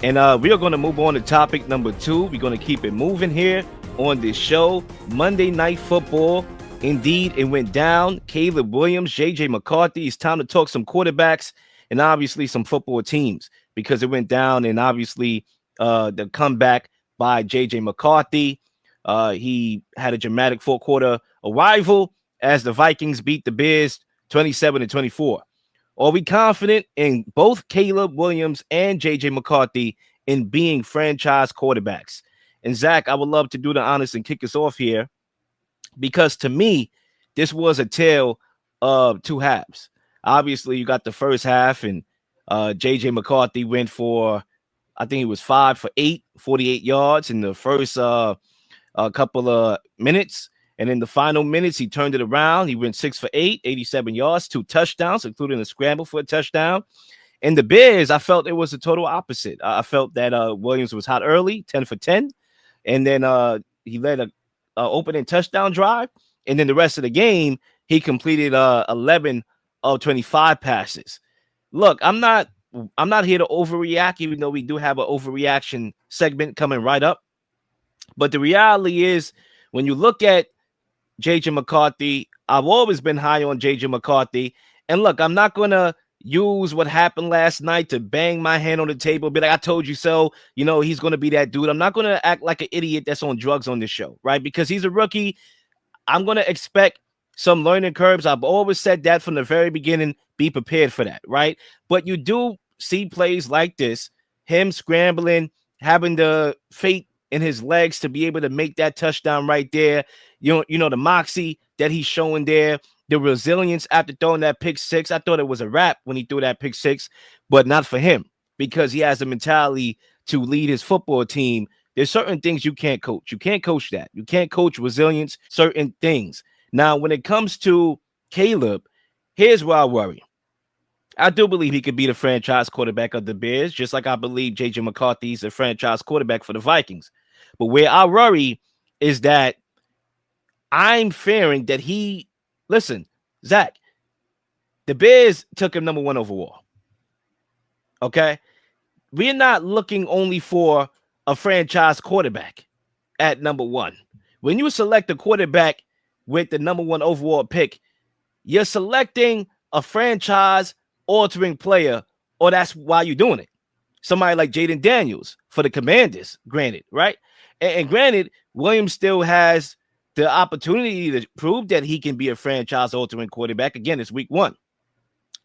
And we are going to move on to topic number 2. We're going to keep it moving here on this show. Monday Night Football. Indeed, it went down. Caleb Williams, J.J McCarthy. It's time to talk some quarterbacks and obviously some football teams because it went down. And obviously the comeback by J.J McCarthy. He had a dramatic fourth-quarter arrival as the Vikings beat the Bears 27-24. Are we confident in both Caleb Williams and J.J. McCarthy in being franchise quarterbacks? And Zach, I would love to do the honors and kick us off here because to me, this was a tale of two halves. Obviously, you got the first half, and J.J. McCarthy went for, I think it was 5 for 8, 48 yards in the first couple of minutes. And in the final minutes, he turned it around. He went 6 for 8, 87 yards, 2 touchdowns, including a scramble for a touchdown. And the Bears, I felt it was the total opposite. I felt that Williams was hot early, 10 for 10. And then he led a opening touchdown drive. And then the rest of the game, he completed 11 of 25 passes. Look, I'm not here to overreact, even though we do have an overreaction segment coming right up. But the reality is, when you look at J.J. McCarthy, I've always been high on J.J. McCarthy. And look, I'm not going to use what happened last night to bang my hand on the table, be like, I told you so. You know, he's going to be that dude. I'm not going to act like an idiot that's on drugs on this show, right? Because he's a rookie. I'm going to expect some learning curves. I've always said that from the very beginning. Be prepared for that, right? But you do see plays like this, him scrambling, having the fate in his legs to be able to make that touchdown right there. You know the moxie that he's showing there, the resilience after throwing that pick six. I thought it was a wrap when he threw that pick six, but not for him because he has the mentality to lead his football team. There's certain things you can't coach. You can't coach that. You can't coach resilience, certain things. Now, when it comes to Caleb, here's where I worry. I do believe he could be the franchise quarterback of the Bears, just like I believe J.J. McCarthy is the franchise quarterback for the Vikings. But where I worry is that I'm fearing that listen, Zach, the Bears took him number 1 overall. Okay? We're not looking only for a franchise quarterback at number 1. When you select a quarterback with the number 1 overall pick, you're selecting a franchise-altering player, or that's why you're doing it. Somebody like Jaden Daniels for the Commanders, granted, right? And granted, Williams still has the opportunity to prove that he can be a franchise-altering quarterback. Again, it's week 1.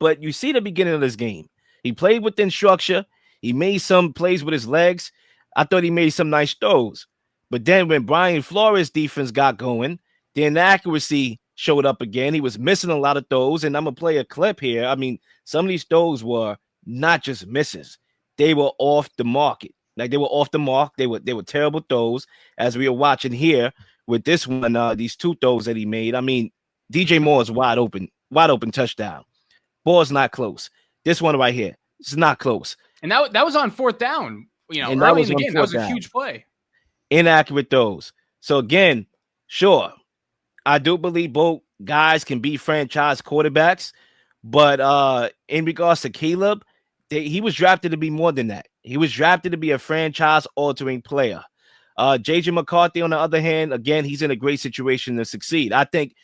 But you see the beginning of this game. He played within structure. He made some plays with his legs. I thought he made some nice throws. But then when Brian Flores' defense got going, the inaccuracy showed up again. He was missing a lot of throws. And I'm going to play a clip here. I mean, some of these throws were not just misses. They were off the market. Like, they were off the mark. They were terrible throws, as we are watching here with this one, these 2 throws that he made. I mean, DJ Moore is wide open touchdown. Ball's not close. This one right here, it's not close. And that was on 4th down. You know, and early in the game, that was a huge play. Inaccurate throws. So again, sure, I do believe both guys can be franchise quarterbacks, but in regards to Caleb, he was drafted to be more than that. He was drafted to be a franchise-altering player. J.J. McCarthy, on the other hand, again, he's in a great situation to succeed. I think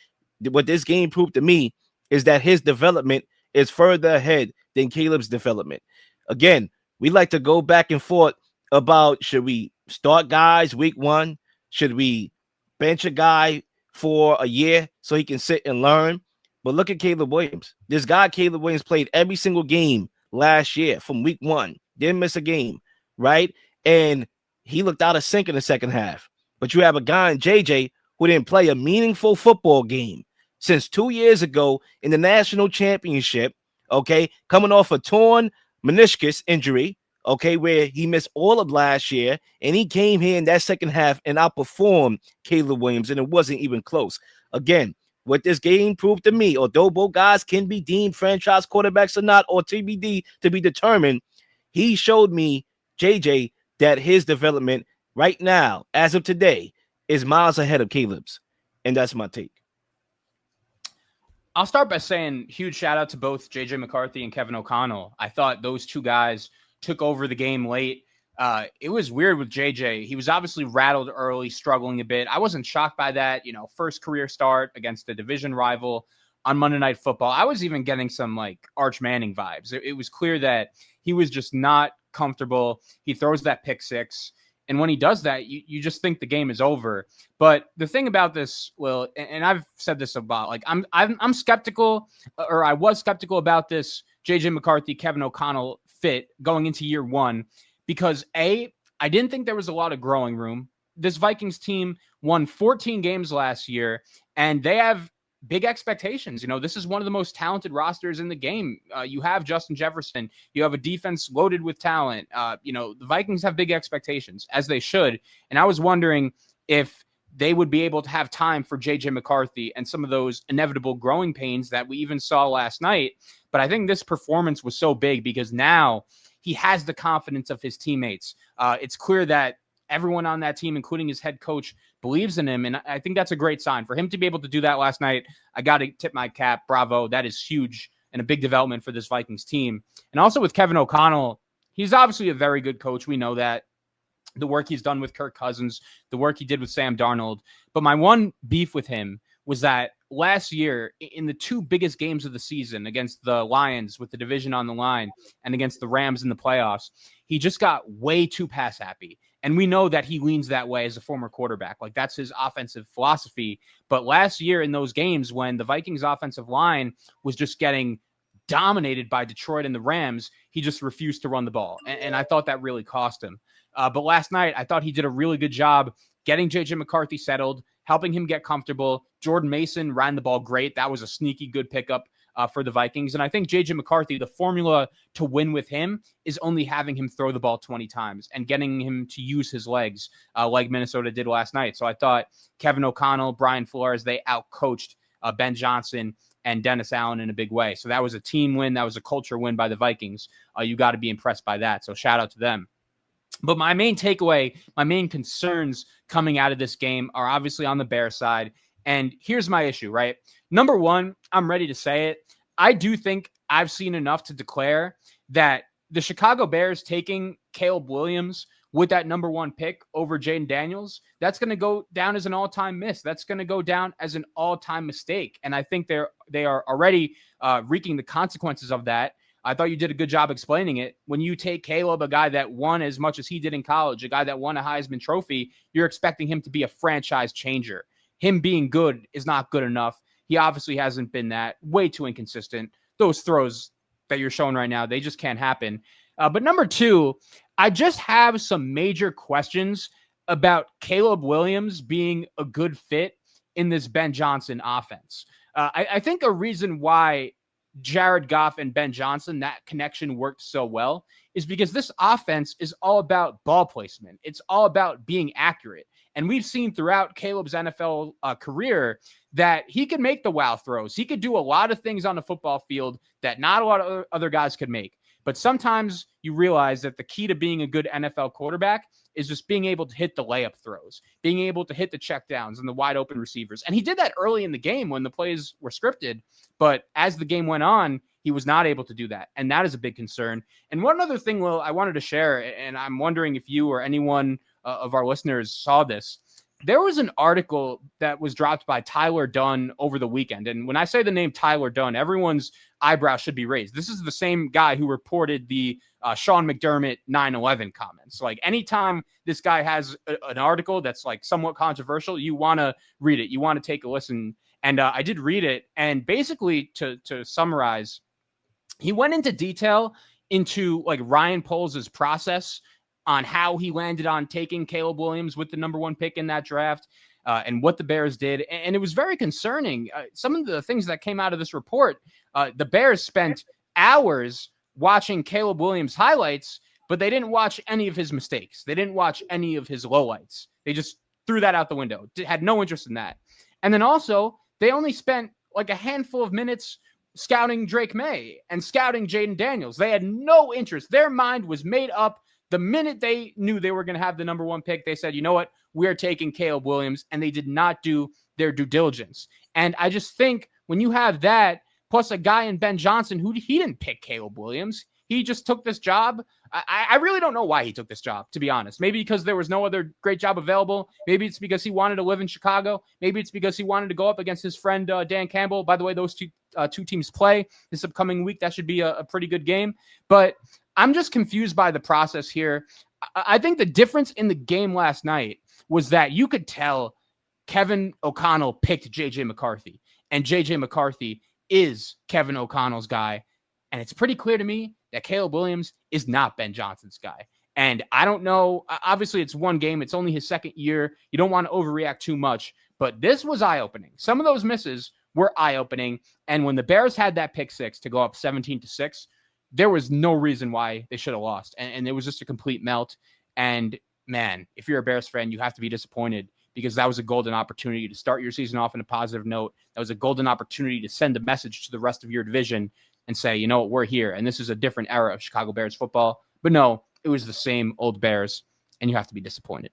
what this game proved to me is that his development is further ahead than Caleb's development. Again, we like to go back and forth about, should we start guys week 1? Should we bench a guy for a year so he can sit and learn? But look at Caleb Williams. This guy, Caleb Williams, played every single game last year from week 1. Didn't miss a game, right? And he looked out of sync in the second half. But you have a guy in JJ who didn't play a meaningful football game since 2 years ago in the national championship, okay, coming off a torn meniscus injury, okay, where he missed all of last year, and he came here in that second half and outperformed Caleb Williams, and it wasn't even close. Again, what this game proved to me, although both guys can be deemed franchise quarterbacks or not, or TBD to be determined, he showed me, JJ, that his development right now, as of today, is miles ahead of Caleb's. And that's my take. I'll start by saying huge shout out to both J.J. McCarthy and Kevin O'Connell. I thought those 2 guys took over the game late. It was weird with JJ. He was obviously rattled early, struggling a bit. I wasn't shocked by that. First career start against a division rival on Monday Night Football. I was even getting some like Arch Manning vibes. It was clear that he was just not comfortable. He throws that pick six. And when he does that, you just think the game is over. But the thing about this, Will, and I've said this about, like, I'm skeptical, or I was skeptical about this J.J. McCarthy, Kevin O'Connell fit going into year one, because I didn't think there was a lot of growing room. This Vikings team won 14 games last year, and they have big expectations. This is one of the most talented rosters in the game. You have Justin Jefferson. You have a defense loaded with talent. The Vikings have big expectations, as they should. And I was wondering if they would be able to have time for J.J. McCarthy and some of those inevitable growing pains that we even saw last night. But I think this performance was so big because now he has the confidence of his teammates. It's clear that everyone on that team, including his head coach, believes in him. And I think that's a great sign. For him to be able to do that last night, I got to tip my cap. Bravo. That is huge and a big development for this Vikings team. And also with Kevin O'Connell, he's obviously a very good coach. We know that. The work he's done with Kirk Cousins, the work he did with Sam Darnold. But my one beef with him was that last year, in the two biggest games of the season, against the Lions with the division on the line and against the Rams in the playoffs, he just got way too pass happy. And we know that he leans that way as a former quarterback. Like, that's his offensive philosophy. But last year in those games when the Vikings offensive line was just getting dominated by Detroit and the Rams, he just refused to run the ball. And I thought that really cost him. But last night, I thought he did a really good job getting J.J. McCarthy settled, helping him get comfortable. Jordan Mason ran the ball great. That was a sneaky good pickup for the Vikings. And I think J.J. McCarthy, the formula to win with him is only having him throw the ball 20 times and getting him to use his legs like Minnesota did last night. So I thought Kevin O'Connell, Brian Flores, they outcoached Ben Johnson and Dennis Allen in a big way. So that was a team win. That was a culture win by the Vikings. You got to be impressed by that. So shout out to them. But my main takeaway, my main concerns coming out of this game are obviously on the Bears side. And here's my issue, right? Number one, I'm ready to say it. I do think I've seen enough to declare that the Chicago Bears taking Caleb Williams with that number one pick over Jaden Daniels, that's going to go down as an all-time miss. That's going to go down as an all-time mistake. And I think they are already reaping the consequences of that. I thought you did a good job explaining it. When you take Caleb, a guy that won as much as he did in college, a guy that won a Heisman Trophy, you're expecting him to be a franchise changer. Him being good is not good enough. He obviously hasn't been that. Way too inconsistent. Those throws that you're showing right now, they just can't happen. But number two, I just have some major questions about Caleb Williams being a good fit in this Ben Johnson offense. I think a reason why Jared Goff and Ben Johnson, that connection worked so well, is because this offense is all about ball placement. It's all about being accurate. And we've seen throughout Caleb's NFL career that he could make the wow throws. He could do a lot of things on the football field that not a lot of other guys could make. But sometimes you realize that the key to being a good NFL quarterback is just being able to hit the layup throws, being able to hit the checkdowns and the wide open receivers. And he did that early in the game when the plays were scripted. But as the game went on, he was not able to do that. And that is a big concern. And one other thing, Will, I wanted to share, and I'm wondering if you or anyone of our listeners saw this. There was an article that was dropped by Tyler Dunn over the weekend. And when I say the name Tyler Dunn, everyone's eyebrow should be raised. This is the same guy who reported the Sean McDermott 9/11 comments. Like, anytime this guy has an article that's like somewhat controversial, you want to read it. You want to take a listen. And I did read it. And basically, to summarize, he went into detail into like Ryan Poles' process on how he landed on taking Caleb Williams with the number one pick in that draft and what the Bears did. And it was very concerning. Some of the things that came out of this report, the Bears spent hours watching Caleb Williams highlights, but they didn't watch any of his mistakes. They didn't watch any of his lowlights. They just threw that out the window, had no interest in that. And then also, they only spent like a handful of minutes scouting Drake May and scouting Jaden Daniels. They had no interest. Their mind was made up. The minute they knew they were going to have the number one pick, they said, you know what, we're taking Caleb Williams, and they did not do their due diligence. And I just think when you have that, plus a guy in Ben Johnson who he didn't pick Caleb Williams, he just took this job. I really don't know why he took this job, to be honest. Maybe because there was no other great job available. Maybe it's because he wanted to live in Chicago. Maybe it's because he wanted to go up against his friend Dan Campbell. By the way, those two teams play this upcoming week. That should be a pretty good game. But I'm just confused by the process here. I think the difference in the game last night was that you could tell Kevin O'Connell picked J.J. McCarthy, and J.J. McCarthy is Kevin O'Connell's guy. And it's pretty clear to me that Caleb Williams is not Ben Johnson's guy. And I don't know. Obviously, it's one game. It's only his second year. You don't want to overreact too much. But this was eye-opening. Some of those misses were eye-opening. And when the Bears had that pick six to go up 17-6, there was no reason why they should have lost. And it was just a complete melt. And, man, if you're a Bears fan, you have to be disappointed because that was a golden opportunity to start your season off on a positive note. That was a golden opportunity to send a message to the rest of your division and say, you know what, we're here. And this is a different era of Chicago Bears football. But no, it was the same old Bears, and you have to be disappointed.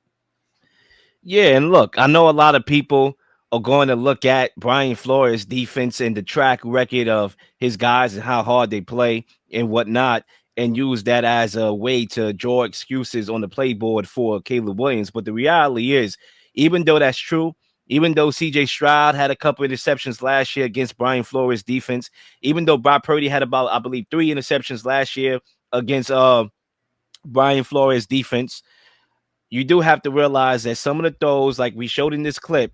Yeah, and look, I know a lot of people are going to look at Brian Flores' defense and the track record of his guys and how hard they play and whatnot, and use that as a way to draw excuses on the playboard for Caleb Williams. But the reality is, even though that's true, even though C.J. Stroud had a couple of interceptions last year against Brian Flores' defense, even though Brock Purdy had about, I believe, 3 interceptions last year against Brian Flores' defense, you do have to realize that some of the throws, like we showed in this clip,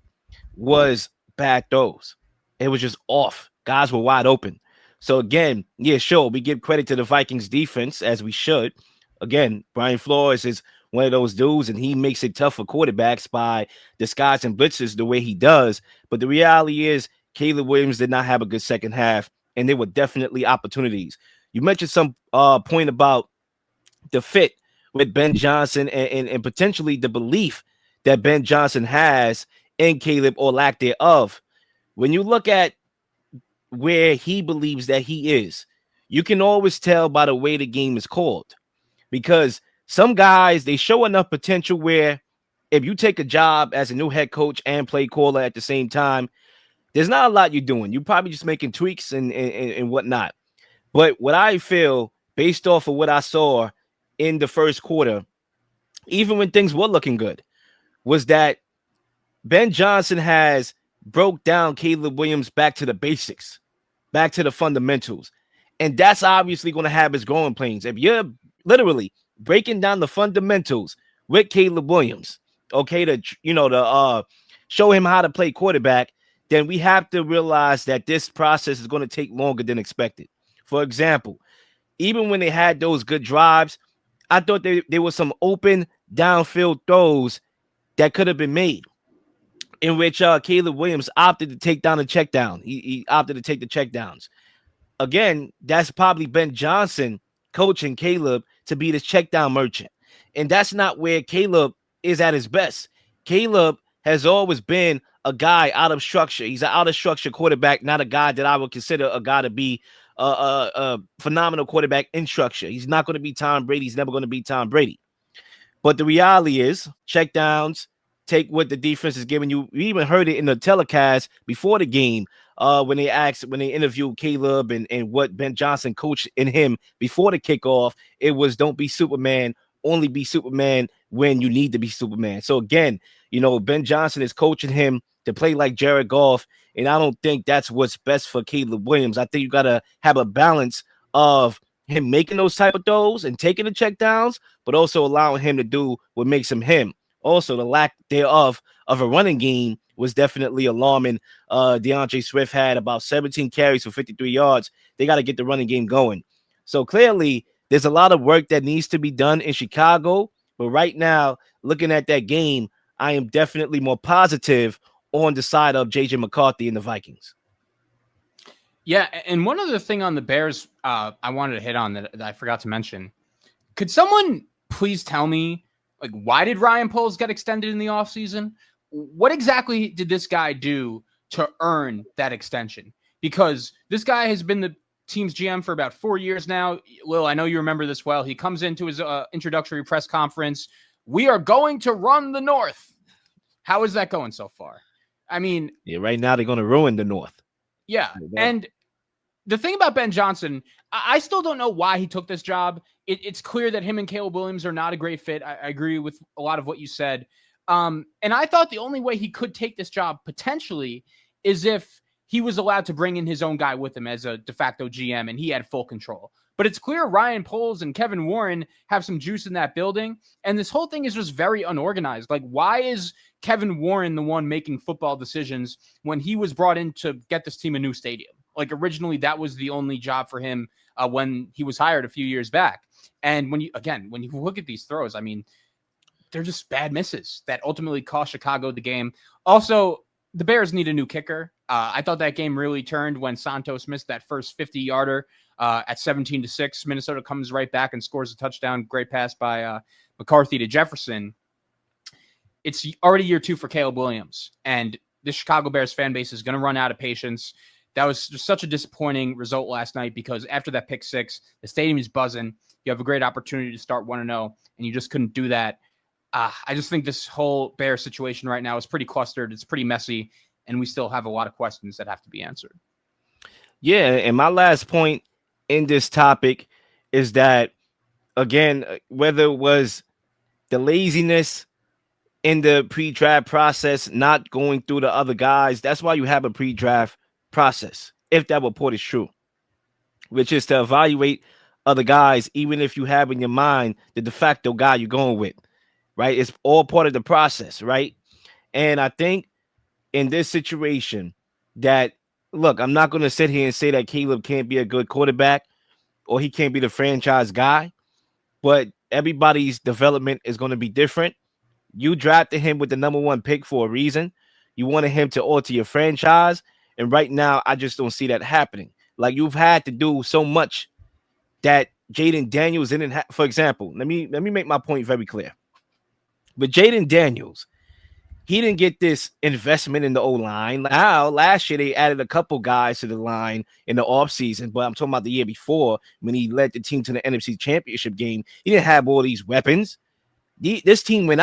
was bad throws. It was just off. Guys were wide open. So again, yeah, sure, we give credit to the Vikings defense, as we should. Again, Brian Flores is one of those dudes, and he makes it tough for quarterbacks by disguising blitzes the way he does. But the reality is, Caleb Williams did not have a good second half, and there were definitely opportunities. You mentioned some point about the fit with Ben Johnson and potentially the belief that Ben Johnson has in Caleb or lack thereof. When you look at where he believes that he is, you can always tell by the way the game is called. Because some guys, they show enough potential where if you take a job as a new head coach and play caller at the same time, there's not a lot you're doing. You're probably just making tweaks and whatnot. But what I feel, based off of what I saw in the first quarter, even when things were looking good, was that Ben Johnson has broke down Caleb Williams back to the basics, back to the fundamentals. And that's obviously going to have his growing pains. If you're literally breaking down the fundamentals with Caleb Williams, okay, to show him how to play quarterback, then we have to realize that this process is going to take longer than expected. For example, even when they had those good drives, I thought there was some open downfield throws that could have been made, in which Caleb Williams opted to take down the check down. He opted to take the check downs. Again, that's probably Ben Johnson coaching Caleb to be the check down merchant. And that's not where Caleb is at his best. Caleb has always been a guy out of structure. He's an out of structure quarterback, not a guy that I would consider a guy to be a phenomenal quarterback in structure. He's not going to be Tom Brady. He's never going to be Tom Brady. But the reality is, check downs, take what the defense is giving you. We even heard it in the telecast before the game when they interviewed Caleb and what Ben Johnson coached in him before the kickoff. It was, don't be Superman, only be Superman when you need to be Superman. So again, Ben Johnson is coaching him to play like Jared Goff, and I don't think that's what's best for Caleb Williams. I think you got to have a balance of him making those type of throws and taking the check downs, but also allowing him to do what makes him him. Also, the lack thereof of a running game was definitely alarming. DeAndre Swift had about 17 carries for 53 yards. They got to get the running game going. So clearly, there's a lot of work that needs to be done in Chicago. But right now, looking at that game, I am definitely more positive on the side of J.J. McCarthy and the Vikings. Yeah, and one other thing on the Bears I wanted to hit on that I forgot to mention. Could someone please tell me, why did Ryan Poles get extended in the offseason? What exactly did this guy do to earn that extension? Because this guy has been the team's GM for about 4 years now. Lil, I know you remember this well. He comes into his introductory press conference. We are going to run the North. How is that going so far? I mean, yeah, right now they're going to ruin the North. Yeah, and The thing about Ben Johnson, I still don't know why he took this job. It's clear that him and Caleb Williams are not a great fit. I agree with a lot of what you said. And I thought the only way he could take this job potentially is if he was allowed to bring in his own guy with him as a de facto GM and he had full control. But it's clear Ryan Poles and Kevin Warren have some juice in that building. And this whole thing is just very unorganized. Like, why is Kevin Warren the one making football decisions when he was brought in to get this team a new stadium? Like, originally, that was the only job for him when he was hired a few years back. And when you look at these throws, I mean, they're just bad misses that ultimately cost Chicago the game. Also, the Bears need a new kicker. I thought that game really turned when Santos missed that first 50-yarder at 17-6. Minnesota comes right back and scores a touchdown. Great pass by McCarthy to Jefferson. It's already year 2 for Caleb Williams, and the Chicago Bears fan base is going to run out of patience. That was just such a disappointing result last night because after that pick 6, the stadium is buzzing. You have a great opportunity to start 1-0, and you just couldn't do that. I just think this whole Bears situation right now is pretty clustered. It's pretty messy, and we still have a lot of questions that have to be answered. Yeah, and my last point in this topic is that, again, whether it was the laziness in the pre-draft process, not going through the other guys, that's why you have a pre-draft process, if that report is true, which is to evaluate other guys, even if you have in your mind the de facto guy you're going with, right? It's all part of the process, right? And I think in this situation that, look, I'm not going to sit here and say that Caleb can't be a good quarterback or he can't be the franchise guy, but everybody's development is going to be different. You drafted him with the number 1 pick for a reason. You wanted him to alter your franchise. And right now, I just don't see that happening. Like, you've had to do so much that Jaden Daniels didn't have. For example, let me make my point very clear. But Jaden Daniels, he didn't get this investment in the O-line. Now, last year, they added a couple guys to the line in the offseason, but I'm talking about the year before when he led the team to the NFC Championship game. He didn't have all these weapons. This team went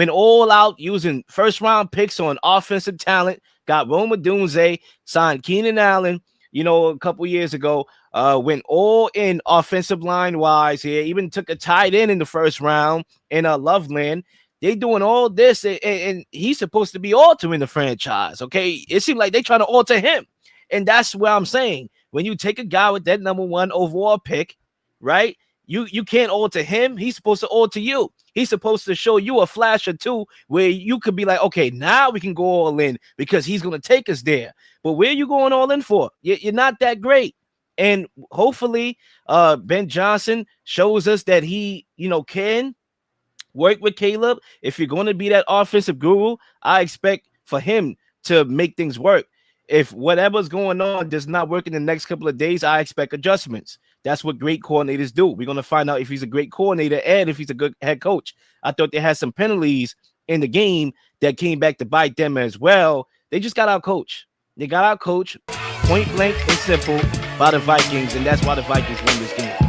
all out using first-round picks on offensive talent, got Roma Dunze, signed Keenan Allen, a couple years ago, went all in offensive line-wise here, even took a tight end in the first round in Loveland. They doing all this, and he's supposed to be altering the franchise, okay? It seems like they trying to alter him, and that's what I'm saying. When you take a guy with that number 1 overall pick, right, you can't alter him. He's supposed to alter you. He's supposed to show you a flash or two where you could be like, okay, now we can go all in because he's going to take us there. But where are you going all in for? You're not that great. And hopefully Ben Johnson shows us that he, can work with Caleb. If you're going to be that offensive guru, I expect for him to make things work. If whatever's going on does not work in the next couple of days, I expect adjustments. That's what great coordinators do. We're going to find out if he's a great coordinator and if he's a good head coach. I thought they had some penalties in the game that came back to bite them as well. They just got out coach. They got out coach, point blank and simple, by the Vikings, and that's why the Vikings won this game.